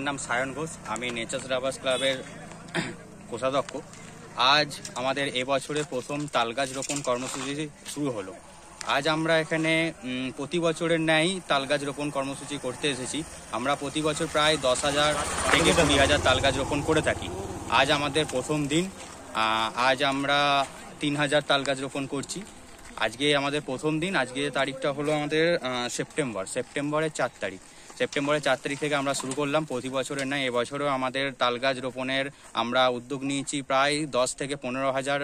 আমার নাম সায়ন ঘোষ। আমি নেচার্স লাভার্স ক্লাবের কোষাধ্যক্ষ। আজ আমাদের এবছরে প্রথম তালগাছ রোপণ কর্মসূচি শুরু হলো। আজ আমরা এখানে প্রতি বছরের ন্যায় তালগাছ রোপণ কর্মসূচি করতে এসেছি। আমরা প্রতি বছর প্রায় 10,000 থেকে 20,000 তালগাছ রোপণ করে থাকি। আজ আমাদের প্রথম দিন। আজ আমরা 3,000 তালগাছ রোপণ করছি। আজকে আমাদের প্রথম দিন। আজকে তারিখটা হলো আমাদের সেপ্টেম্বরের 4 তারিখ। সেপ্টেম্বরের 4 তারিখ থেকে আমরা শুরু করলাম। প্রতি বছরের নয়, এবছরও আমাদের তালগাছ রোপণের আমরা উদ্যোগ নিয়েছি। প্রায় 10 থেকে 15,000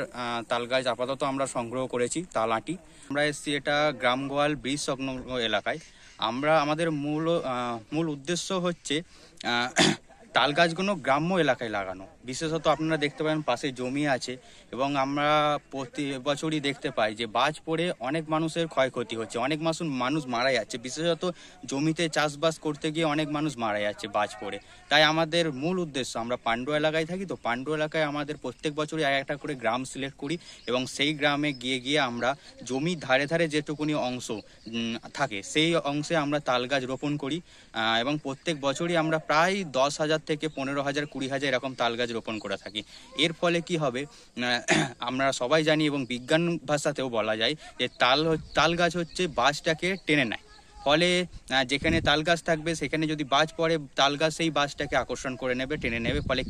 তালগাছ আপাতত আমরা সংগ্রহ করেছি, তালাটি। আমরা এসেছি এটা গ্রামগোয়াল ব্রিজ সংলগ্ন এলাকায়। আমাদের মূল উদ্দেশ্য হচ্ছে তাল গাছগুলো গ্রাম্য এলাকায় লাগানো। বিশেষত আপনারা দেখতে পাবেন পাশে জমি আছে এবং আমরা প্রতি বছরই দেখতে পাই যে বাজ পড়ে অনেক মানুষের ক্ষয়ক্ষতি হচ্ছে, অনেক মানুষ মারা যাচ্ছে। বিশেষত জমিতে চাষবাস করতে গিয়ে অনেক মানুষ মারা যাচ্ছে বাজ পড়ে। তাই আমাদের মূল উদ্দেশ্য, আমরা পাণ্ডু এলাকায় থাকি, তো পাণ্ডু এলাকায় আমাদের প্রত্যেক বছরই একটা করে গ্রাম সিলেক্ট করি এবং সেই গ্রামে গিয়ে আমরা জমির ধারে ধারে যেটুকুনি অংশ থাকে সেই অংশে আমরা তাল গাছ রোপণ করি এবং প্রত্যেক বছরই আমরা প্রায় 10,000 থেকে 15,000, 20,000 এরকম তাল গাছ রোপণ করে থাকি। এর ফলে কি হবে, আমরা সবাই জানি এবং বিজ্ঞান ভাষাতেও বলা যায় যে তাল গাছ হচ্ছে বাজটাকে টেনে নেয়। ফলে যেখানে তাল গাছ থাকবে সেখানে যদি বাজ পড়ে, তাল গাছ সেই বাজটাকে আকর্ষণ করে নেবে, টেনে নেবে। ফলে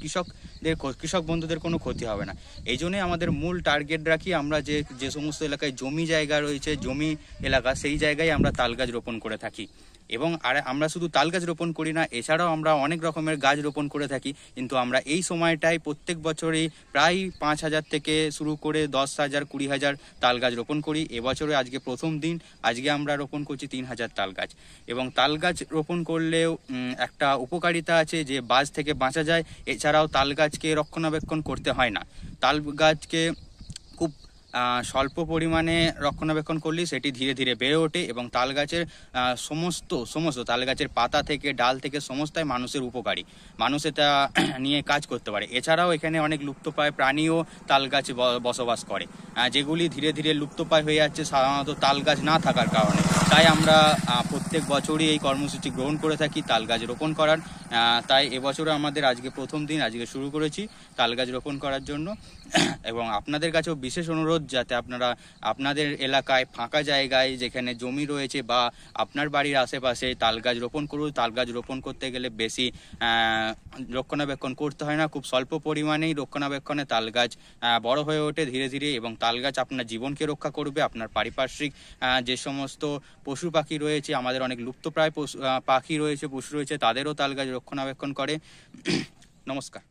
কৃষক বন্ধুদের কোনো ক্ষতি হবে না। এই জন্যই আমাদের মূল টার্গেট রাখি আমরা যে সমস্ত এলাকায় জমি জায়গা রয়েছে, জমি এলাকা, সেই জায়গায় আমরা তাল গাছ রোপণ করে থাকি। এবং আমরা শুধু তাল গাছ রোপণ করি না, এছাড়াও আমরা অনেক রকমের গাছ রোপণ করে থাকি। কিন্তু আমরা এই সময়টায় প্রত্যেক বছরই প্রায় 5,000 থেকে শুরু করে 10,000, 20,000 তাল গাছ রোপণ করি। এবছরে আজকে প্রথম দিন। আজকে আমরা রোপণ করছি 3,000 তাল গাছ। এবং তাল গাছ রোপণ করলেও একটা উপকারিতা আছে যে বাজ থেকে বাঁচা যায়। এছাড়াও তাল গাছকে রক্ষণাবেক্ষণ করতে হয় না। তাল গাছকে খুব স্বল্প পরিমাণে রক্ষণাবেক্ষণ করলেই সেটি ধীরে ধীরে বেড়ে ওঠে এবং তাল গাছের সমস্ত তাল গাছের পাতা থেকে, ডাল থেকে সমস্তই মানুষের উপকারী। মানুষ এটা নিয়ে কাজ করতে পারে। এছাড়াও এখানে অনেক লুপ্তপ্রায় প্রাণীও তাল গাছে বসবাস করে, যেগুলি ধীরে ধীরে লুপ্তপ্রায় হয়ে যাচ্ছে সাধারণত তাল গাছ না থাকার কারণে। তাই আমরা প্রত্যেক বছরই এই কর্মসূচি গ্রহণ করে থাকি তাল গাছ রোপণ করার। তাই এবছরও আমাদের আজকে প্রথম দিন। আজকে শুরু করেছি তাল গাছ রোপণ করার জন্য। এবং আপনাদের কাছেও বিশেষ অনুরোধ, যাতে আপনারা আপনাদের এলাকায় ফাঁকা জায়গায় যেখানে জমি রয়েছে বা আপনার বাড়ির আশেপাশে তাল গাছ রোপণ করুন। তাল গাছ রোপণ করতে গেলে বেশি রক্ষণাবেক্ষণ করতে হয় না। খুব স্বল্প পরিমাণেই রক্ষণাবেক্ষণে তাল গাছ বড় হয়ে ওঠে ধীরে ধীরে এবং তাল গাছ আপনার জীবনকে রক্ষা করবে। আপনার পারিপার্শ্বিক যে সমস্ত পশু পাখি রয়েছে, আমাদের অনেক লুপ্তপ্রায় পাখি রয়েছে, পশু রয়েছে, তাদেরও তাল গাছ রক্ষণাবেক্ষণ করে। নমস্কার।